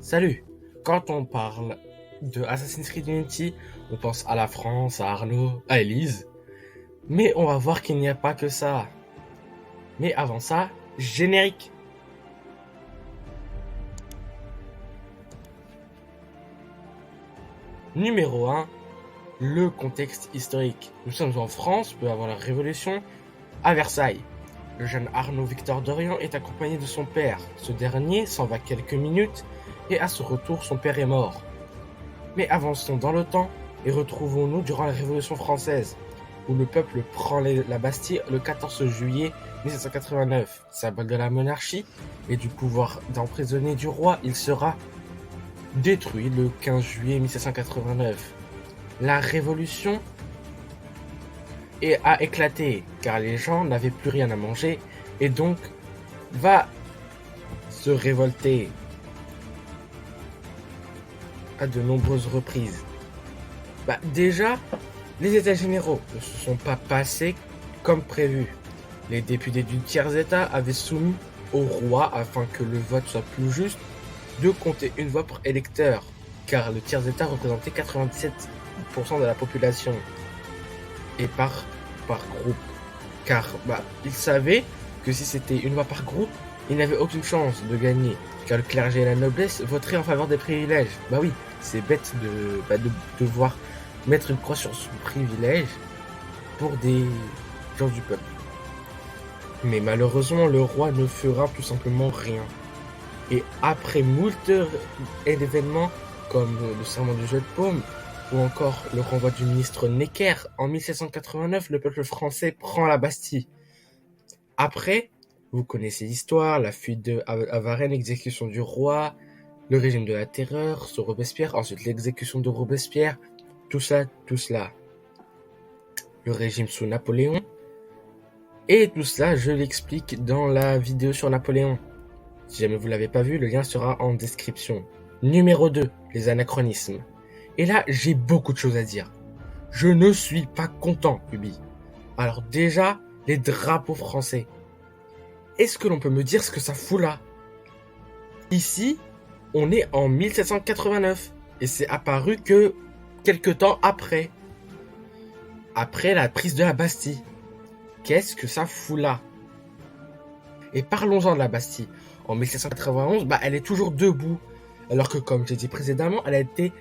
Salut! Quand on parle de Assassin's Creed Unity, on pense à la France, à Arnaud, à Elise. Mais on va voir qu'il n'y a pas que ça. Mais avant ça, générique! Numéro 1, le contexte historique. Nous sommes en France, peu avant la Révolution, à Versailles. Le jeune Arnaud Victor d'Orient est accompagné de son père. Ce dernier s'en va quelques minutes et à son retour, son père est mort. Mais avançons dans le temps et retrouvons-nous durant la Révolution française, où le peuple prend la Bastille le 14 juillet 1789. Symbole de la monarchie et du pouvoir d'emprisonner du roi, il sera détruit le 15 juillet 1789. La Révolution a éclaté car les gens n'avaient plus rien à manger et donc va se révolter à de nombreuses reprises. Déjà, les états généraux ne se sont pas passés comme prévu. Les députés du tiers-état avaient soumis au roi, afin que le vote soit plus juste, de compter une voix pour électeur, car le tiers-état représentait 97% de la population. Et par groupe. Car ils savaient que si c'était une voix par groupe, ils n'avaient aucune chance de gagner, car le clergé et la noblesse voteraient en faveur des privilèges. Oui, c'est bête de devoir mettre une croix sur son privilège pour des gens du peuple. Mais malheureusement, le roi ne fera tout simplement rien. Et après moult événements comme le serment du jeu de paume ou encore le renvoi du ministre Necker, en 1789, le peuple français prend la Bastille. Après, vous connaissez l'histoire, la fuite à Varennes, l'exécution du roi, le régime de la terreur sur Robespierre, ensuite l'exécution de Robespierre, tout cela. Le régime sous Napoléon. Et tout cela, je l'explique dans la vidéo sur Napoléon. Si jamais vous ne l'avez pas vu, le lien sera en description. Numéro 2, les anachronismes. Et là, j'ai beaucoup de choses à dire. Je ne suis pas content, Ubi. Alors déjà, les drapeaux français. Est-ce que l'on peut me dire ce que ça fout là? Ici, on est en 1789. Et c'est apparu que quelques temps après. Après la prise de la Bastille. Qu'est-ce que ça fout là? Et parlons-en de la Bastille. En 1791, elle est toujours debout. Alors que, comme j'ai dit précédemment, elle a été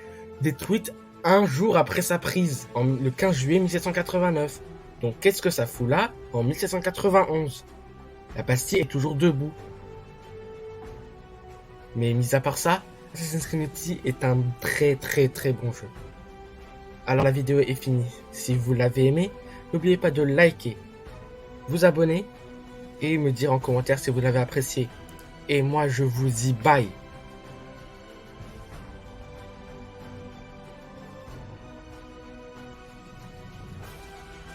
détruite un jour après sa prise, le 15 juillet 1789. Donc qu'est-ce que ça fout là en 1791? La Bastille est toujours debout. Mais mis à part ça, Assassin's Creed Unity est un très très très bon jeu. Alors la vidéo est finie. Si vous l'avez aimé, n'oubliez pas de liker, vous abonner et me dire en commentaire si vous l'avez apprécié. Et moi je vous dis bye.